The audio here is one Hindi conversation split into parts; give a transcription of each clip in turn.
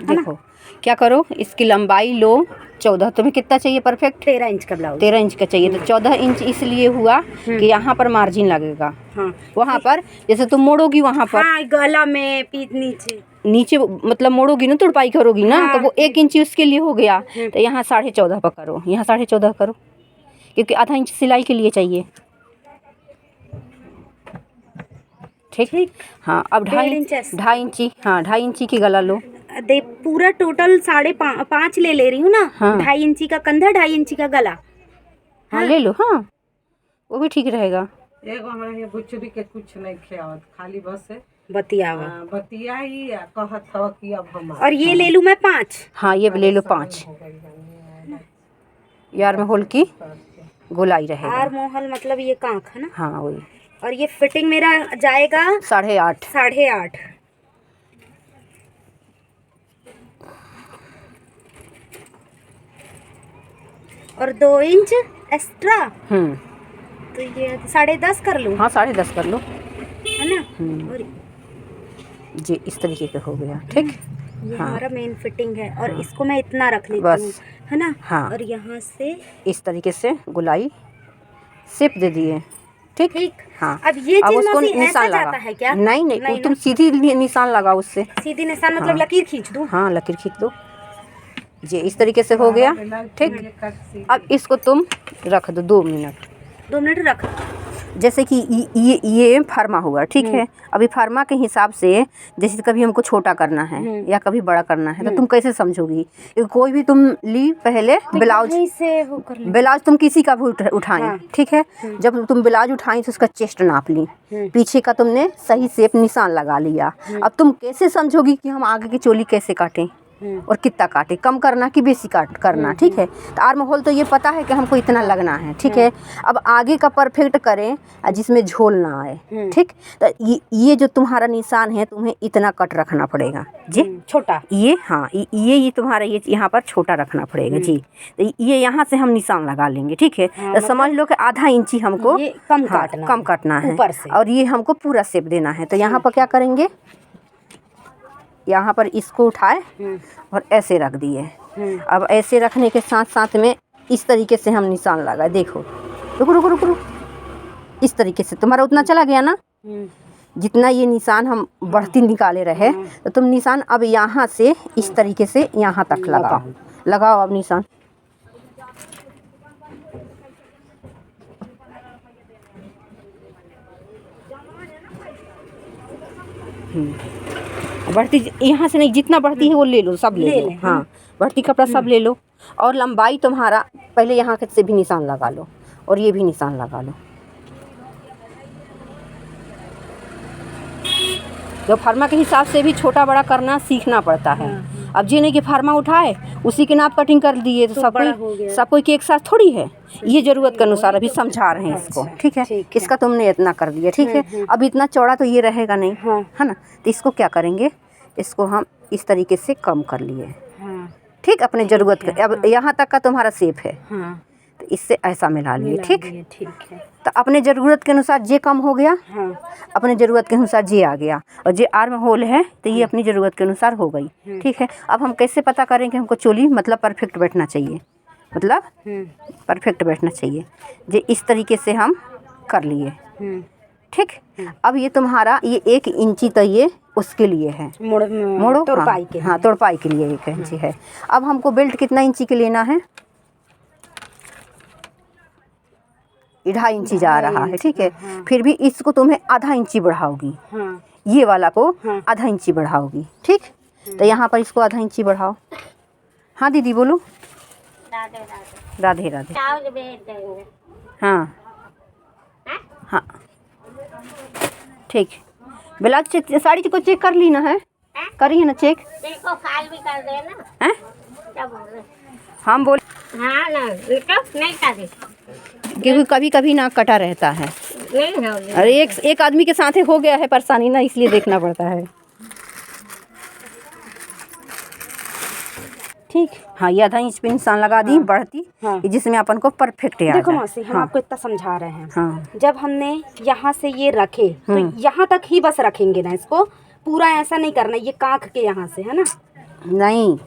देखो क्या करो, इसकी लंबाई लो 14, तुम्हें कितना चाहिए परफेक्ट? 13 इंच का ब्लाउज। 13 इंच का चाहिए तो 14 इंच इसलिए हुआ कि यहाँ पर मार्जिन लगेगा। हाँ, वहाँ पर जैसे तुम मोड़ोगी वहाँ पर, हाँ, गला में पीठ नीचे मतलब मोड़ोगी ना, तुरपाई करोगी ना, तो वो 1 इंच उसके लिए हो गया। तो यहाँ 14.5 पर करो, यहाँ 14.5 करो, क्योंकि आधा इंच सिलाई के लिए चाहिए। ठीक। हाँ, अब 2.5 इंची, हाँ 2.5 इंची की गला लो। दे पूरा टोटल 5.5 ले रही हूँ ना। हाँ। 2.5 इंची का कंधा, 2.5 इंची का गला। हाँ ले लो, हाँ वो भी ठीक रहेगा। एगो हमारे बुच्चुरी के कुछ नहीं खियावत, खाली बस बतियावा बतिया ही कहत हवा कि अब हम। और ये ले लूँ मैं 5। हाँ ये ले लो 5। यार मोहल की गोलाई रहेगा। यार मोहल मतलब ये कांख है ना। हाँ वही। और ये फिटिंग मेरा जाएगा 8.5। 8.5। और 2 इंच एक्स्ट्रा। तो ये 10.5 कर लूँ। हाँ 10.5 कर लो, है ना। और जी इस तरीके का हो गया। ठीक, ये हाँ। हमारा मेन फिटिंग है और इसको मैं इतना रख लेती हूँ, बस, है ना। हाँ। और यहाँ से इस तरीके से गोलाई शेप दे दिए। ठीक। हाँ, अब ये चीज उसको निशान जाता है क्या? नहीं, तुम सीधी निशान लगाओ, उससे सीधी निशान मतलब हाँ। लकीर खींच दूँ। हाँ लकीर खींच दो। जी इस तरीके से हो गया। ठीक, अब इसको तुम रख दो 2 मिनट। 2 मिनट रख। जैसे कि ये फार्मा हुआ, ठीक है। अभी फार्मा के हिसाब से जैसे कभी हमको छोटा करना है या कभी बड़ा करना है, तो तुम कैसे समझोगी? कोई भी तुम ली पहले ब्लाउज तुम किसी का भी उठाई, ठीक है। जब तुम ब्लाउज उठाई तो उसका चेस्ट नाप ली, पीछे का तुमने सही शेप निशान लगा लिया। अब तुम कैसे समझोगी कि हम आगे की चोली कैसे काटें और कितना काटे, कम करना कि बेसी करना, ठीक है। तो आर्म होल तो ये पता है कि हमको इतना लगना है, ठीक है। अब आगे का परफेक्ट करें जिसमें झोल ना आए, ठीक। तो ये जो तुम्हारा निशान है तुम्हें इतना कट रखना पड़ेगा जी, छोटा ये। हाँ ये तुम्हारा ये यहाँ पर छोटा रखना पड़ेगा जी। तो ये यहाँ से हम निशान लगा लेंगे, ठीक है। तो समझ लो कि आधा इंची हमको कम काटना है ऊपर से, और ये हमको पूरा शेप देना है। तो यहाँ पर क्या करेंगे, यहाँ पर इसको उठाए और ऐसे रख दिए। अब ऐसे रखने के साथ साथ में इस तरीके से हम निशान लगाए। देखो रुको, इस तरीके से तुम्हारा उतना चला गया ना, जितना ये निशान हम बढ़ती निकाले रहे। तो तुम निशान अब यहाँ से इस तरीके से यहाँ तक लगाओ अब निशान। बढ़ती यहाँ से नहीं, जितना बढ़ती है वो ले लो, सब ले लो। हाँ बढ़ती कपड़ा सब ले लो। और लंबाई तुम्हारा पहले यहाँ से भी निशान लगा लो और ये भी निशान लगा लो। जो फार्मा के हिसाब से भी छोटा बड़ा करना सीखना पड़ता है। अब ये नहीं कि फार्मा उठाए उसी के नाप कटिंग कर दिए तो सब कोई के एक साथ थोड़ी है। ये ज़रूरत के अनुसार अभी समझा रहे हैं इसको, ठीक है। इसका तुमने इतना कर दिया, ठीक है। अब इतना चौड़ा तो ये रहेगा नहीं, है ना। तो इसको क्या करेंगे, इसको हम इस तरीके से कम कर लिए, ठीक। अपने ज़रूरत के अब यहाँ तक का तुम्हारा शेप है, तो इससे ऐसा मिला लिए, ठीक है। तो अपने ज़रूरत के अनुसार जे कम हो गया, अपने ज़रूरत के अनुसार जे आ गया। और जे आर्म होल है तो ये अपनी ज़रूरत के अनुसार हो गई, ठीक है। अब हम कैसे पता करें कि हमको चोली मतलब परफेक्ट बैठना चाहिए, मतलब परफेक्ट बैठना चाहिए। जे इस तरीके से हम कर लिए, ठीक। अब ये तुम्हारा ये 1 इंची तो ये उसके लिए है, मोड़ो तोड़पाई के, हाँ तोड़पाई के लिए 1 इंची है। अब हमको बेल्ट कितना इंची के लेना है, 2.5 इंची जा रहा है, ठीक है। फिर भी इसको तुम्हें आधा इंची बढ़ाओगी, ये वाला को आधा इंची बढ़ाओगी, ठीक। तो यहाँ पर इसको आधा इंची बढ़ाओ। हाँ दीदी बोलो। राधे राधे। हाँ हाँ ठीक। ब्लाउज साड़ी को चेक कर ली ना है, करिए ना चेक। इसको फाल भी कर देना। क्या बोल रहे? हम बोल हाँ ना, नहीं करे क्योंकि कभी कभी ना कटा रहता है। नहीं हो। अरे एक आदमी के साथ हो गया है परेशानी ना, इसलिए देखना पड़ता है, ठीक। हाँ ये आधा इंच पे निशान लगा दी, बढ़ती जिसमें अपन को परफेक्ट याद है। देखो मौसी, हम आपको इतना समझा रहे हैं। हाँ। जब हमने यहाँ से ये रखे तो यहाँ तक ही बस रखेंगे ना, इसको पूरा ऐसा नहीं करना, ये कांख के यहाँ से, है ना। नहीं,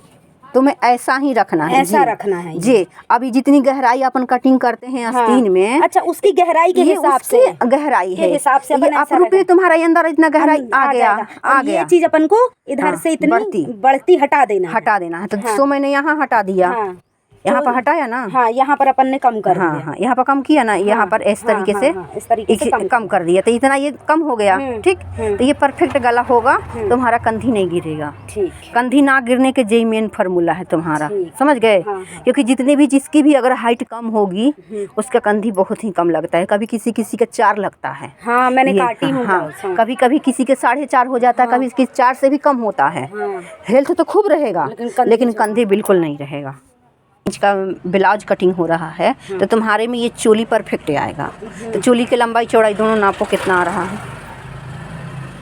तुम्हें ऐसा ही रखना है, ऐसा जी। रखना है जी। अभी जितनी गहराई अपन कटिंग करते हैं आस्तीन में, अच्छा उसकी गहराई के ये हिसाब से उसकी गहराई है, हिसाब से ये अपन ऐसा अपरूपी रखें। तुम्हारे अंदर इतना गहराई आ गया, जाएगा। आ और गया, ये चीज अपन को इधर हाँ, से इतनी बढ़ती बढ़ती हटा देना है। हटा देना है। तो हाँ। सो मैंने यहाँ हटा दिया, हाँ यहाँ पर हटाया ना, हाँ यहाँ पर अपन ने कम कर हाँ दिया। हाँ, यहाँ पर कम किया ना, यहाँ पर इस हाँ, तरीके हाँ, से हाँ, इस तरीके से कम कर दिया, तो इतना ये कम हो गया, ठीक। तो ये परफेक्ट गला होगा, तुम्हारा कंधी नहीं गिरेगा। ठीक। कंधी ना गिरने के यही मेन फार्मूला है तुम्हारा, ठीक। समझ गए? हाँ, हाँ। क्योंकि जितने भी जिसकी भी अगर हाइट कम होगी उसका कंधी बहुत ही कम लगता है, कभी किसी किसी का 4 लगता है। हाँ मैंने ये, काटी हूँ। हाँ, कभी कभी किसी के 4.5 हो जाता है, कभी किसी 4 से भी कम होता है। हेल्थ तो खूब रहेगा, लेकिन कंधे बिल्कुल नहीं रहेगा। इंच का ब्लाउज कटिंग हो रहा है, तो तुम्हारे में ये चोली परफेक्ट आएगा। तो चोली की लंबाई चौड़ाई दोनों नापो, कितना आ रहा है?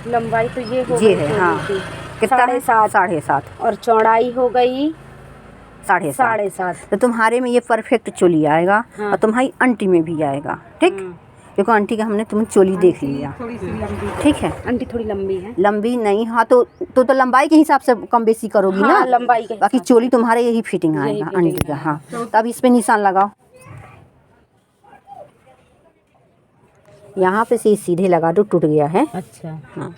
लंबाई तो ये हो ये गई है, हाँ, की कितना? 7.5। 7.5। और चौड़ाई हो गई 7.5। 7.5। तो तुम्हारे में ये परफेक्ट चोली आएगा, और तुम्हारी आंटी में भी आएगा, ठीक। क्योंकि आंटी का हमने तुम्हें चोली देख लिया, थोड़ी सी लंबी ठीक है। आंटी थोड़ी लंबी है। लंबी नहीं, हाँ, तो लंबाई के हिसाब से कम बेसी करोगी हाँ, ना, लंबाई के बाकी चोली तुम्हारे यही फिटिंग आएगा आंटी का। हाँ, तब इस पे निशान लगाओ, यहाँ पे से सीधे लगा दो, टूट गया है। अच्छा हाँ,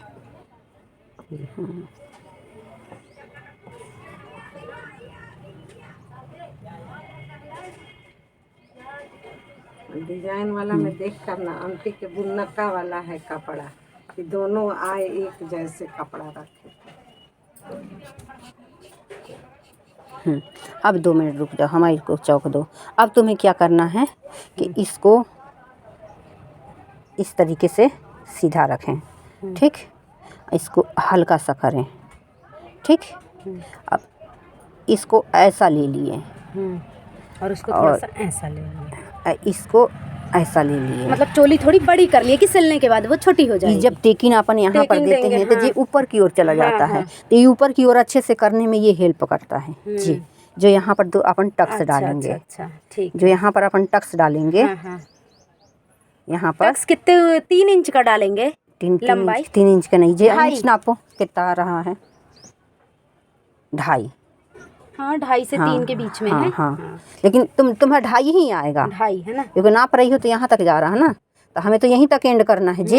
डिजाइन वाला में देख कर ना, आंटी के बुनका वाला है कपड़ा, कि दोनों आए एक जैसे कपड़ा रखे। अब 2 मिनट रुक जाओ, हमारे को चौक दो। अब तुम्हें क्या करना है कि इसको इस तरीके से सीधा रखें, ठीक। इसको हल्का सा करें, ठीक। अब इसको ऐसा ले लिए, और उसको थोड़ा सा ऐसा ले लिया, इसको ऐसा ले लिए। मतलब चोली थोड़ी बड़ी कर लिए कि सिलने के बाद वो छोटी हो जाएगी। जब टेकिन अपन यहाँ पर टेकिन देते देंगे, हैं तो ये ऊपर की ओर चला जाता है, तो ये ऊपर की ओर अच्छे से करने में ये हेल्प करता है, जी। जो यहाँ पर दो अपन टक्स डालेंगे, अच्छा ठीक। जो यहाँ पर अपन टक्स डालेंगे, यहाँ पर टक्स कितने 3 इंच का डालेंगे? 3 इंच का नहीं, जे इंच नापो कितना आ रहा है, 2.5। हाँ 2.5 से 3 के बीच में है। हाँ, लेकिन तुम्हें 2.5 ही आएगा, 2.5 है ना, क्योंकि नाप रही हो तो यहाँ तक जा रहा है ना, तो हमें तो यहीं तक एंड करना है जी।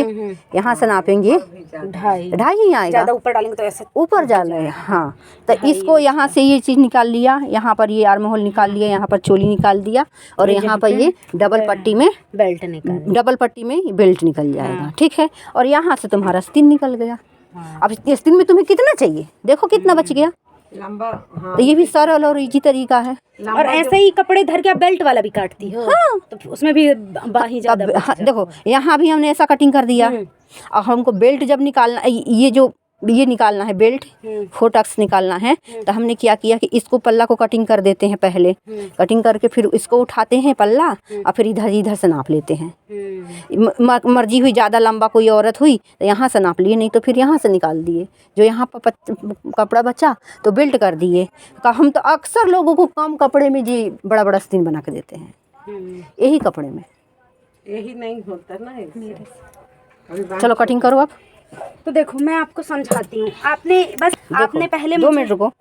यहाँ से नापेंगे 2.5 ही आएगा, ज़्यादा ऊपर डालेंगे तो ऐसे ऊपर जा रहे हैं। हाँ, तो इसको यहाँ से ये चीज़ निकाल लिया, यहाँ पर ये आर्म होल निकाल लिया, यहाँ पर चोली निकाल दिया, और यहाँ पर ये डबल पट्टी में बेल्ट निकाल, डबल पट्टी में बेल्ट निकल जाएगा, ठीक है। और यहाँ से तुम्हारा आस्तीन निकल गया। अब आस्तीन में तुम्हें कितना चाहिए, देखो कितना बच गया। लंबा, हाँ। तो ये भी सरल और इजी तरीका है। और ऐसे ही कपड़े धर के आप बेल्ट वाला भी काटती हो? हाँ, तो उसमें भी बाही ज़्यादा। हाँ, देखो यहाँ भी हमने ऐसा कटिंग कर दिया, और हमको बेल्ट जब निकालना, ये निकालना है बेल्ट, 4 टक्स निकालना है, तो हमने क्या किया कि इसको पल्ला को कटिंग कर देते हैं पहले, कटिंग करके फिर इसको उठाते हैं पल्ला, और फिर इधर से नाप लेते हैं। मर्जी हुई ज़्यादा लंबा कोई औरत हुई तो यहाँ से नाप लिए, नहीं तो फिर यहाँ से निकाल दिए, जो यहाँ पर कपड़ा बचा तो बेल्ट कर दिए। हम तो अक्सर लोगों को कम कपड़े में जी बड़ा बड़ा आस्तीन बना के देते हैं, यही कपड़े में। यही नहीं होता ना। चलो कटिंग करो आप। तो देखो मैं आपको समझाती हूँ, आपने पहले 2 मिनट रुको।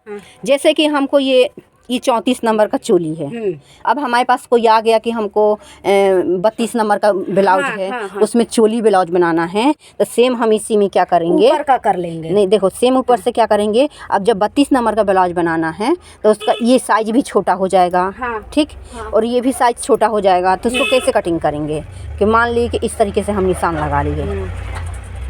जैसे कि हमको ये 34 नंबर का चोली है, अब हमारे पास कोई आ गया कि हमको 32 नंबर का ब्लाउज है, उसमें चोली ब्लाउज बनाना है, तो सेम हम इसी में क्या करेंगे, ऊपर का कर लेंगे। नहीं देखो, सेम ऊपर से क्या करेंगे, अब जब 32 नंबर का ब्लाउज बनाना है तो उसका ये साइज भी छोटा हो जाएगा, ठीक, और ये भी साइज छोटा हो जाएगा। तो उसको कैसे कटिंग करेंगे कि मान लीजिए कि इस तरीके से हम निशान लगा लिए,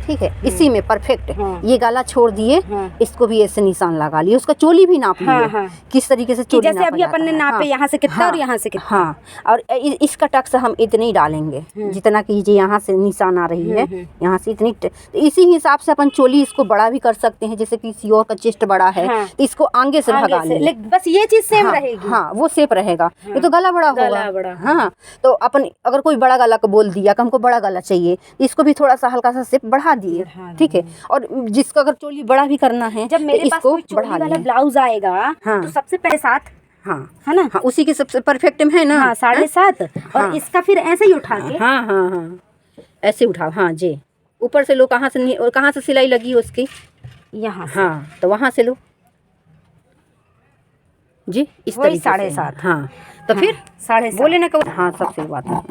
ठीक है, इसी में परफेक्ट। ये गला छोड़ दिए, इसको भी ऐसे निशान लगा लिए, उसका चोली भी नाप लिए, किस तरीके से चोली जैसे अभी अपन ने नापे, यहाँ से कितना और यहाँ से कितना। हाँ, और इसका टक्स हम इतने ही डालेंगे जितना कि यहाँ से निशान आ रही है, यहाँ से इतनी। तो इसी हिसाब से अपन चोली इसको बड़ा भी कर सकते हैं, जैसे किसी और का चेस्ट बड़ा है तो इसको आगे से भगा ले, बस ये चीज सेम रहेगी। हाँ, वो सेप रहेगा। ये तो गला बड़ा होगा। हाँ, तो अपन अगर कोई बड़ा गला को बोल दिया कि हमको बड़ा गला चाहिए, इसको भी थोड़ा सा हल्का सा सेप बढ़ा दिए, ठीक है। और जिसका अगर चोली बड़ा भी करना है, जब मेरे पास कोई चोली वाला ब्लाउज आएगा तो सबसे पहले 7, हाँ है ना, हाँ, उसी के सबसे परफेक्ट में है ना। हाँ, 7.5। और इसका फिर ऐसे ही उठा के, हाँ हाँ हाँ, ऐसे उठाओ। हाँ जी, ऊपर से लो, कहाँ से सिलाई लगी है उसकी, यहाँ से। हाँ, तो वहाँ से लो, जी इस वही तरीके से 7.5। हाँ तो फिर 7.5 बोले ना कब हाँ सब सिलवाते हैं।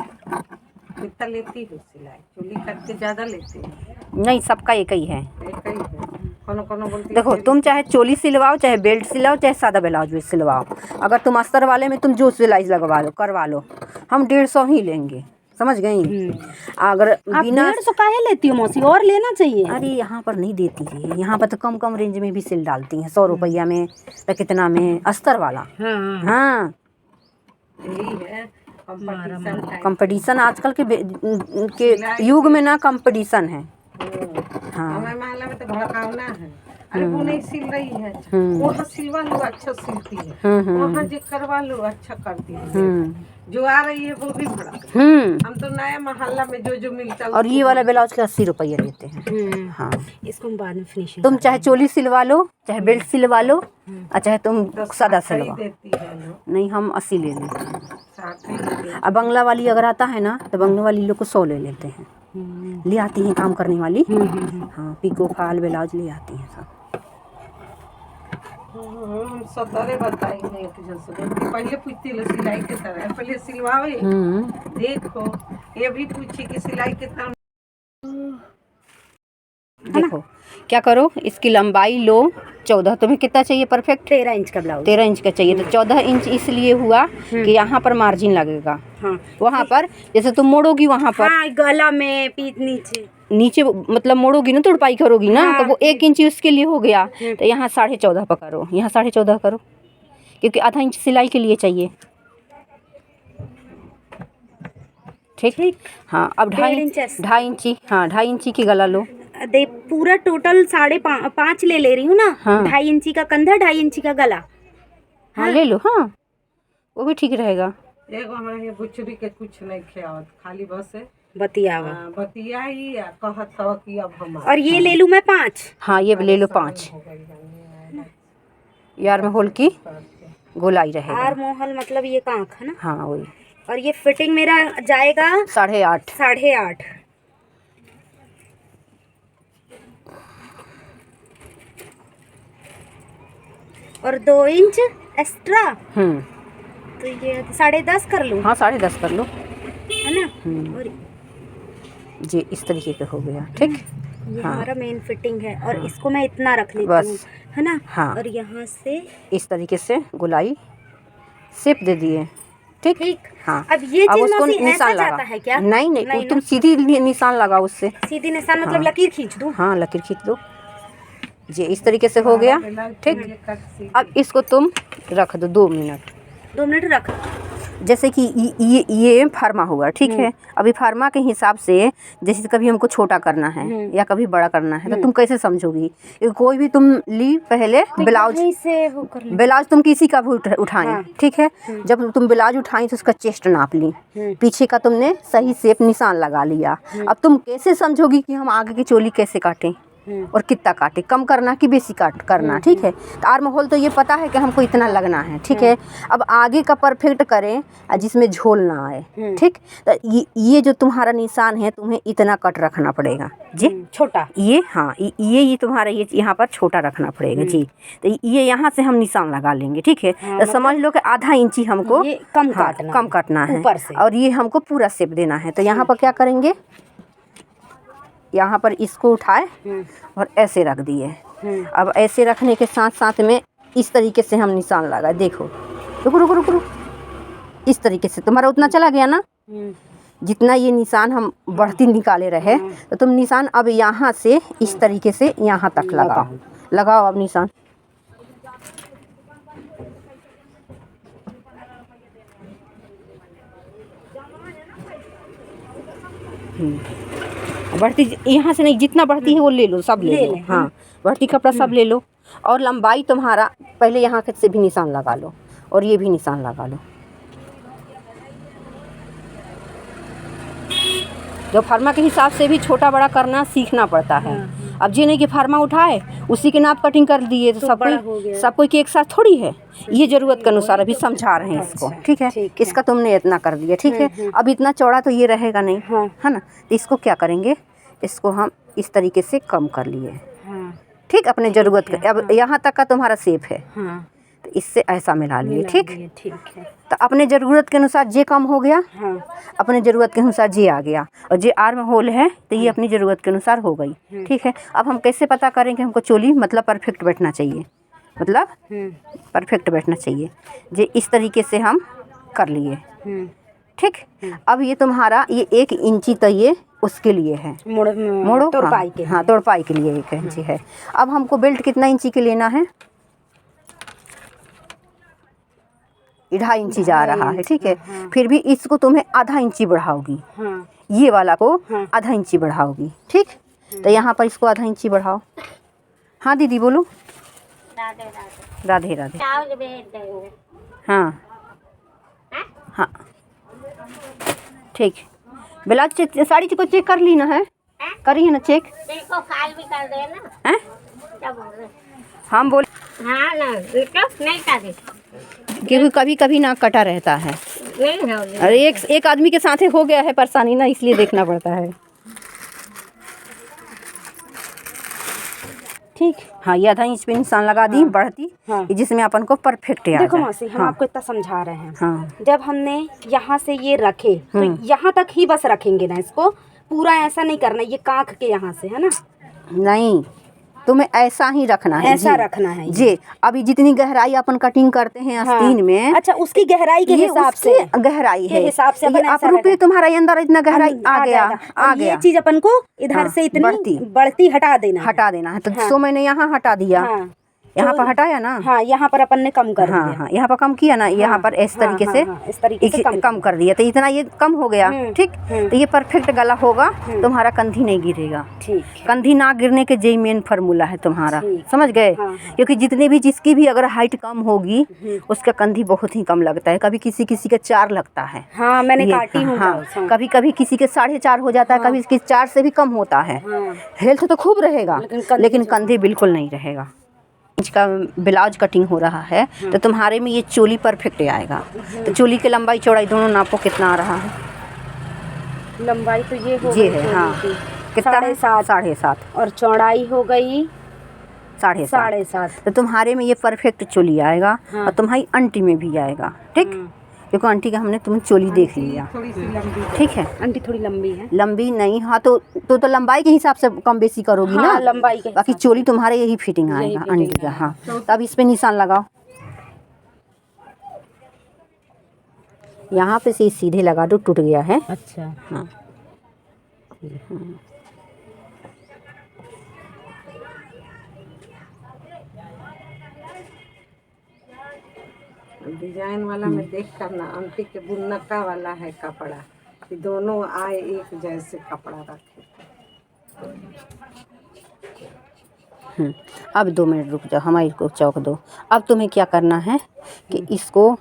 कितना लेती हो सिलाई? चोली काट के ज्यादा लेती है? नहीं सबका एक ही है। एक ही है। कोनो कोनो बोलती है देखो तुम चाहे चोली सिलवाओ, चाहे बेल्ट सिलवाओ, चाहे सादा ब्लाउज भी सिलवाओ, अगर तुम अस्तर वाले में तुम जो सिलाई लगवा लो करवा लो, हम 150 ही लेंगे, समझ गई। अगर आप बिना 150 काहे लेती हो मौसी, और लेना चाहिए। अरे यहाँ पर नहीं देती है, यहाँ पर तो कम कम रेंज में भी सिल डालती हैं, 100 रुपया में तो कितना में अस्तर वाला। हाँ हाँ यही है कंपटीशन टाइप। कंपटीशन आजकल के युग में ना कंपटीशन है। हाँ हमारे मोहल्ला में तो भड़कावना है। अरे वो नहीं सिल रही है, वहाँ सिलवा लो अच्छा सिलती है, वहाँ जो करवा लो अच्छा करती है, जो आ रही है वो भी भड़क। हम तो नया मोहल्ला में जो जो मिलता है। और ये वाला ब्लाउज के 80 रुपये लेते हैं। हाँ इसको हम बाद में फिनिशिंग। तुम चाहे चोली सिलवा लो, चाहे बेल्ट सिलवा लो, और चाहे तुम सादा सिलवा। देती है लोग नहीं हम 80 ले लेते हैं। 60 ही देती है। अब बंगला वाली अगर आता है ना तो बंगला वाली लोग को 100 ले लेते हैं, ले आती हैं काम करने वाली। हाँ पिको फाल ब्लाउज ले आती हैं सब। हम सतरे बताएंगे एक जैसे पहले पूछती लो सिलाई के तरह, पहले सिलवावे देखो, ये भी पूछी कि सिलाई कितना। देखो क्या करो, इसकी लंबाई लो 14, तुम्हें कितना चाहिए परफेक्ट? 13 इंच का ब्लाउज। 13 इंच का चाहिए तो 14 इंच इसलिए हुआ कि यहाँ पर मार्जिन लगेगा। हाँ वहाँ पर जैसे तुम मोड़ोगी वहाँ पर हाँ गला में पीठ नीचे मतलब मोड़ोगी ना, तुड़पाई करोगी ना, तो वो 1 इंच उसके लिए हो गया। तो यहाँ 14.5 पकड़ो, यहाँ 14.5 करो, क्योंकि आधा इंच सिलाई के लिए चाहिए। ठीक हाँ अब 2.5 इंची, हाँ 2.5 इंची की गला लो। दे पूरा टोटल 5.5 ले रही हूँ ना। हाँ। 2.5 इंची का कंधा, 2.5 इंची का गला। हाँ ले लो, हाँ वो भी ठीक रहेगा। एगो हमारे बुचड़ी के कुछ नहीं खियावत, खाली बस बतियावा। बतिया ही कहत हवा कि अब हम। और ये ले लूँ मैं 5। हाँ ये ले लो 5, यार में होल की गोलाई रहेगा। आर मोहल मतलब ये का आँख है ना। हाँ वही। और ये फिटिंग मेरा जाएगा 8.5। 8.5। और 2 इंच एक्स्ट्रा, तो ये 10.5 कर लूँ। हाँ 10.5 कर लो, है ना। और जी इस तरीके का हो गया। ठीक ये हाँ। हमारा मेन फिटिंग है और इसको मैं इतना रख लेती बस। हूँ, है ना। हाँ। और यहाँ से इस तरीके से गोलाई शेप दे दिए। ठीक हाँ। अब ये चीज उसको मौसी ऐसा निशान जाता लगा है क्या? नहीं नहीं तुम ना? सीधी निशान लगाओ उससे, सीधी निशान मतलब लकीर खींच दूँ। हाँ लकीर खींच दो जी, इस तरीके से हो गया। ठीक अब इसको तुम रख दो 2 मिनट। 2 मिनट रख। जैसे कि ये फार्मा हुआ, ठीक है। अभी फार्मा के हिसाब से जैसे कभी हमको छोटा करना है या कभी बड़ा करना है तो तुम कैसे समझोगी? कोई भी तुम ली पहले ब्लाउज से वो कर ले। ब्लाउज तुम किसी का भी उठाएं, ठीक है। जब तुम ब्लाउज उठाई तो उसका चेस्ट नाप ली, पीछे का तुमने सही शेप निशान लगा लिया। अब तुम कैसे समझोगी कि हम आगे की चोली कैसे काटें और कितना काटे, कम करना कि बेसी काट करना, ठीक है। तो आर्म होल तो ये पता है कि हमको इतना लगना है, ठीक है। अब आगे का परफेक्ट करें जिसमें झोल ना आए, ठीक। तो ये जो तुम्हारा निशान है तुम्हें इतना कट रखना पड़ेगा जी, छोटा ये हाँ ये तुम्हारा ये यहाँ पर छोटा रखना पड़ेगा जी। तो ये यहाँ से हम निशान लगा लेंगे, ठीक है। तो समझ लो कि आधा इंची हमको ये कम काटना, कम काटना है ऊपर से, और ये हमको पूरा शेप देना है। तो यहाँ पर क्या करेंगे, यहाँ पर इसको उठाए और ऐसे रख दिए। अब ऐसे रखने के साथ साथ में इस तरीके से हम निशान लगाए। देखो रुको रुको रुको रुको, इस तरीके से तुम्हारा उतना चला गया ना, जितना ये निशान हम बढ़ती निकाले रहे। तो तुम निशान अब यहाँ से इस तरीके से यहाँ तक लगाओ अब निशान। बढ़ती यहाँ से नहीं, जितना बढ़ती है वो ले लो, सब ले लो। हाँ बढ़ती कपड़ा सब ले लो। और लंबाई तुम्हारा पहले यहाँ से भी निशान लगा लो और ये भी निशान लगा लो। जो फार्मा के हिसाब से भी छोटा बड़ा करना सीखना पड़ता है। अब जी नहीं कि फार्मा उठाए उसी के नाप कटिंग कर दिए तो सब कोई के एक साथ थोड़ी है। ये ज़रूरत के अनुसार अभी समझा रहे हैं इसको, ठीक है। इसका तुमने इतना कर दिया, ठीक है। अब इतना चौड़ा तो ये रहेगा नहीं, है ना। तो इसको क्या करेंगे, इसको हम इस तरीके से कम कर लिए, ठीक। अपने ज़रूरत का अब यहाँ तक का तुम्हारा शेप है। तो इससे ऐसा मिला लिए। ठीक, ठीक है। तो अपने ज़रूरत के अनुसार जे कम हो गया, हाँ अपने ज़रूरत के अनुसार जे आ गया, और जे आर्म होल है तो ये अपनी ज़रूरत के अनुसार हो गई। ठीक है, अब हम कैसे पता करें कि हमको चोली मतलब परफेक्ट बैठना चाहिए, मतलब परफेक्ट बैठना चाहिए। जे इस तरीके से हम कर लिए। ठीक, अब ये तुम्हारा ये 1 इंची तो ये उसके लिए है, मोड़ो तोड़पाई के। हाँ तोड़पाई के लिए 1 इंची है। अब हमको बेल्ट कितना इंची के लेना है, 2.5 इंची जा रहा है। ठीक है, फिर भी इसको तुम्हें आधा इंची बढ़ाओगी, ये वाला को आधा इंची बढ़ाओगी। ठीक, तो यहाँ पर इसको आधा इंची बढ़ाओ। हाँ दीदी बोलो। राधे राधे। राधे राधे। चावल भेज देंगे। हाँ हाँ ठीक, ब्लाउज साड़ी को चेक कर ली ना है, करी है ना चेक? देखो फाइल भी कर देना। हैं? क्या बोल रहे? हम बोल हाँ ना, देखो नहीं करे। क्योंकि कभी कभी ना कटा रहता है। नहीं हो गया। अरे एक आदमी के साथ हो गया है परेशानी ना, इसलिए देखना पड़ता है। ठीक, हाँ ये आधा इंच पे निशान लगा दी बढ़ती, जिसमें अपन को परफेक्ट आ देखो जाए। मौसी, हम आपको इतना समझा रहे हैं। हाँ जब हमने यहाँ से ये रखे तो यहाँ तक ही बस रखेंगे ना, इसको पूरा ऐसा नहीं करना, ये कांख के यहाँ से, है ना? नहीं, तुम्हें ऐसा ही रखना है, ऐसा रखना है जी। अभी जितनी गहराई अपन कटिंग करते हैं आस्तीन में, अच्छा उसकी गहराई के ये हिसाब से गहराई है, हिसाब से ये आप रुपये तुम्हारा अंदर इतना गहराई आ गया। ये चीज अपन को इधर से इतनी बढ़ती हटा देना है। तो सो मैंने यहाँ हटा दिया, यहाँ पर हटाया ना। हाँ, यहाँ पर अपन ने कम कर दिया। हाँ, यहाँ पर कम किया ना, यहाँ पर इस तरीके से इस तरीके से कम कर दिया, तो इतना ये कम हो गया। ठीक, तो ये परफेक्ट गला होगा, तुम्हारा कंधी नहीं गिरेगा। ठीक, कंधी ना गिरने के यही मेन फार्मूला है तुम्हारा, समझ गए? क्योंकि जितने भी जिसकी भी अगर हाइट कम होगी उसका कंधी बहुत ही कम लगता है, कभी किसी का 4 लगता है। हाँ मैंने काटी हूँ। हाँ, कभी कभी किसी के 4.5 हो जाता है, कभी किसी 4 से भी कम होता है। हेल्थ तो खूब रहेगा लेकिन कंधे बिल्कुल नहीं रहेगा। इंच का ब्लाउज कटिंग हो रहा है तो तुम्हारे में ये चोली परफेक्ट आएगा। तो चोली की लंबाई चौड़ाई दोनों नापो कितना आ रहा है? लंबाई तो ये हो ये गई है, हाँ कितना है? 7.5 और चौड़ाई हो गई 7.5। तो तुम्हारे में ये परफेक्ट चोली आएगा। और तुम्हारी आंटी में भी आएगा। ठीक, क्योंकि आंटी का हमने तुम्हें चोली देख लिया। ठीक है, आंटी थोड़ी लंबी है। लंबी नहीं, हाँ तो लंबाई के हिसाब से कम बेसी करोगी ना, लंबाई के बाकी चोली तुम्हारे यही फिटिंग आएगा आंटी का। हाँ, तो अब इस पे निशान लगाओ, यहाँ पे से सीधे लगा दो, टूट गया है। अच्छा, हाँ डिजाइन वाला में देख कर ना, आंटी के बुनका वाला है कपड़ा, कि दोनों आए एक जैसे कपड़ा रखे। अब 2 मिनट रुक जाओ, हमारी को चौक दो। अब तुम्हें क्या करना है कि इसको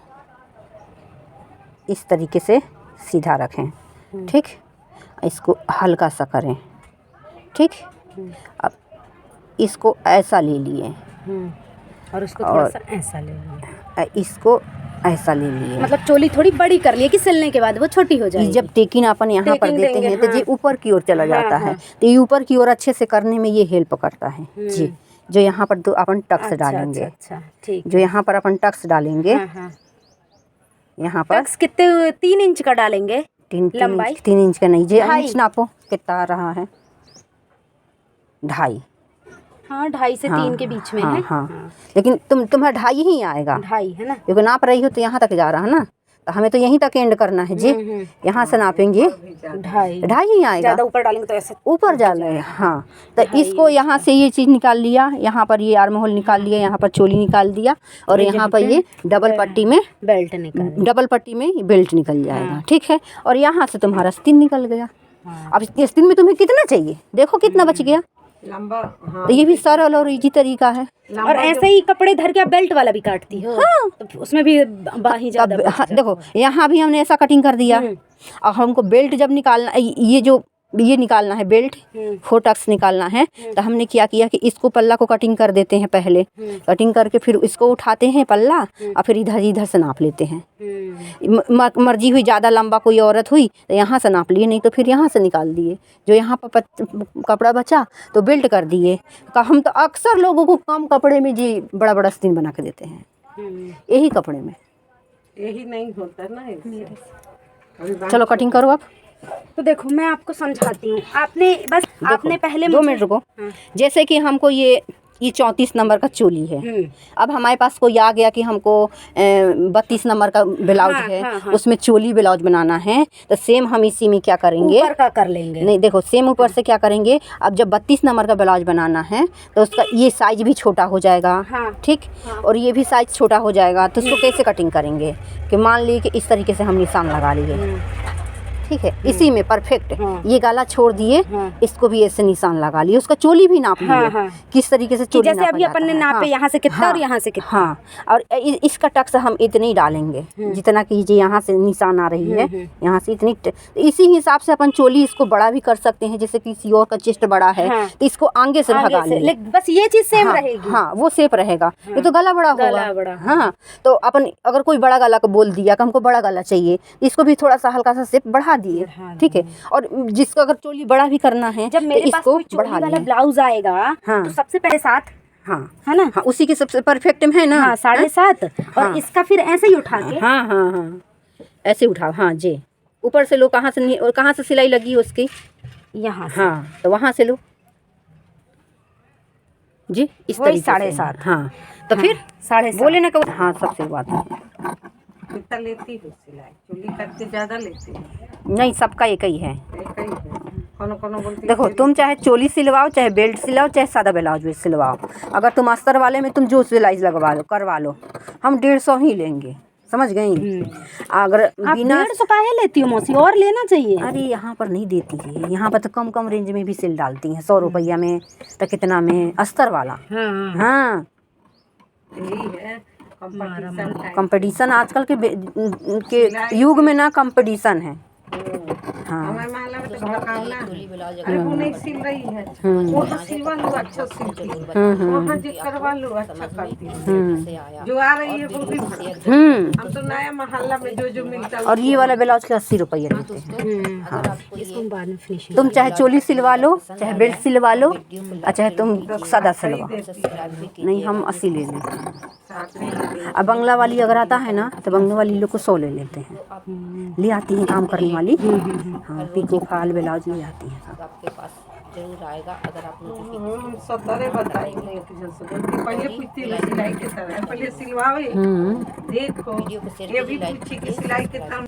इस तरीके से सीधा रखें। ठीक, इसको हल्का सा करें। ठीक, अब इसको ऐसा ले लिए और उसको थोड़ा सा ऐसा ले लिया, इसको ऐसा ले लिए, मतलब चोली थोड़ी बड़ी कर लिए कि सिलने के बाद वो छोटी हो जाएगी। जब टेकिन अपन यहाँ पर देते हैं तो ये ऊपर की ओर चला जाता है, तो ये ऊपर की ओर अच्छे से करने में ये हेल्प करता है जी। जो यहाँ पर अपन टक्स डालेंगे, अच्छा ठीक, जो यहाँ पर अपन टक्स डालेंगे, यहाँ पर टक्स कितने 3 इंच का डालेंगे? 3 इंच का नहीं, जो इंच नापो कितना आ रहा है, 2.5। हाँ 2.5 से 3 के बीच में है। हाँ, लेकिन तुम्हारा 2.5 ही आएगा, 2.5 है ना, क्योंकि नाप रही हो तो यहाँ तक जा रहा है ना, तो हमें तो यहीं तक एंड करना है जी। यहाँ से नापेंगे 2.5 ही आएगा, ज़्यादा ऊपर डालेंगे तो ऐसे ऊपर जा रहे हैं। हाँ, तो इसको यहाँ से ये चीज़ निकाल लिया, यहाँ पर ये आर्म होल निकाल लिया, यहाँ पर चोली निकाल दिया, और यहाँ पर ये डबल पट्टी में बेल्ट निकाल, डबल पट्टी में बेल्ट निकल जाएगा। ठीक है, और यहाँ से तुम्हारा आस्तीन निकल गया। अब इस आस्तीन में तुम्हें कितना चाहिए, देखो कितना बच गया लंबा। हाँ, तो ये भी सरल और इजी तरीका है। और ऐसे ही कपड़े धर के आप बेल्ट वाला भी काटती हो? हाँ, तो उसमें भी बाही ज़्यादा। हाँ, देखो यहाँ भी हमने ऐसा कटिंग कर दिया, और हमको बेल्ट जब निकालना, ये निकालना है बेल्ट, 4 टक्स निकालना है, तो हमने क्या किया कि इसको पल्ला को कटिंग कर देते हैं पहले, कटिंग करके फिर इसको उठाते हैं पल्ला, और फिर इधर से नाप लेते हैं। मर्जी हुई ज़्यादा लंबा कोई औरत हुई तो यहाँ से नाप लिए, नहीं तो फिर यहाँ से निकाल दिए। जो यहाँ पर कपड़ा बचा तो बेल्ट कर दिए। हम तो अक्सर लोगों को कम कपड़े में जी बड़ा आस्तीन बना के देते हैं। यही कपड़े में। यही नहीं होता ना इससे। चलो कटिंग करो आप। तो देखो मैं आपको समझाती हूँ, आपने बस आपने पहले 2 मिनट रुको। जैसे कि हमको ये 34 नंबर का चोली है। अब हमारे पास कोई आ गया कि हमको 32 नंबर का ब्लाउज है, उसमें चोली ब्लाउज बनाना है, तो सेम हम इसी में क्या करेंगे, ऊपर का कर लेंगे। नहीं देखो, सेम ऊपर से क्या करेंगे, अब जब 32 नंबर का ब्लाउज बनाना है तो उसका ये साइज भी छोटा हो जाएगा। ठीक। और ये भी साइज छोटा हो जाएगा, तो उसको कैसे कटिंग करेंगे कि मान ली कि इस तरीके से हम निशान लगा लिए, ठीक है, इसी में परफेक्ट। ये गाला छोड़ दिए, इसको भी ऐसे निशान लगा लिए, उसका चोली भी नाप लिए किस तरीके से चोली जैसे अभी अपन ने नापे यहाँ से कितना और यहाँ से कितना। हाँ, और इसका टक्स हम इतने ही डालेंगे जितना कि ये यहाँ से निशान आ रही है, यहाँ से इतनी। इसी हिसाब से अपन चोली इसको बड़ा भी कर सकते हैं, जैसे किसी और का चेस्ट बड़ा है तो इसको आगे से भगा ले, बस ये चीज सेम रहेगी। हाँ, वो सेप रहेगा। ये तो गला बड़ा होगा। हाँ, तो अपन अगर कोई बड़ा गला को बोल दिया कि हमको बड़ा गला चाहिए, इसको भी थोड़ा सा हल्का सा सेप बढ़ा दिए, ठीक है। और जिसको अगर चोली बड़ा भी करना है, जब मेरे पास कोई चोली वाला ब्लाउज आएगा तो सबसे पहले 7, हाँ है ना, हाँ, उसी के सबसे परफेक्ट में है ना। हाँ, 7.5। और इसका फिर ऐसे ही उठा के, हाँ हाँ हाँ, ऐसे उठाओ। हाँ जी, ऊपर से लो, कहाँ से और कहाँ से सिलाई लगी है उसकी, यहाँ से। हाँ, तो वहाँ से लो जी, इस तरीके से। 7.5। हाँ, तो फिर 7.5 बोले ना कि हाँ, सबसे बात कितना लेती हो सिलाई? चोली करके ज्यादा लेती है? नहीं, सबका एक ही है। एक ही है। कोनो कोनो बोलती देखो, तुम चाहे चोली सिलवाओ, चाहे बेल्ट सिलवाओ, चाहे सादा ब्लाउज भी सिलवाओ, अगर तुम अस्तर वाले में तुम जो सिलाई लगवा लो, करवा लो, हम 150 ही लेंगे, समझ गई। अगर बिना 150 काहे लेती हो मौसी, और लेना चाहिए। अरे यहाँ पर नहीं देती है, यहाँ पर तो कम कम रेंज में भी सिल डालती हैं, 100 रुपया में तो कितना में अस्तर वाला। हाँ, यही है कंपटीशन आजकल के युग में ना, कंपटीशन है। हाँ, हमें माला में तो भड़काना है। अरे वो नहीं सिल रही है, वहाँ सिलवा लो, अच्छा सिलती है, वहाँ जो करवा लो, अच्छा करती है। जो आ रही है वो भी भड़कती है। हम तो नया मोहल्ला में जो मिलता है। और ये वाला ब्लाउज के 80 रुपये रहते हैं। हाँ, इसको बाद में फिनिशिंग। तुम चाहे चोली सिलवा लो, चाहे बेल्ट सिलवा लो, और चाहे तुम सादा सिलवा। नहीं, हम 80 ले लेते हैं। अब बंगला वाली अगर आता है ना, तो बंगला वाली लोग को 100 ले लेते हैं, ले आती हैं काम करने वाली। हाँ, पिको फाल ब्लाउज ले आती हैं सब। आपके पास जरूर आएगा अगर आप लोग 70 बताएंगे। पहले पूछती है सिलाई के तरह, पहले सिलवाओ, देखो ये भी पूछी कि सिलाई कितना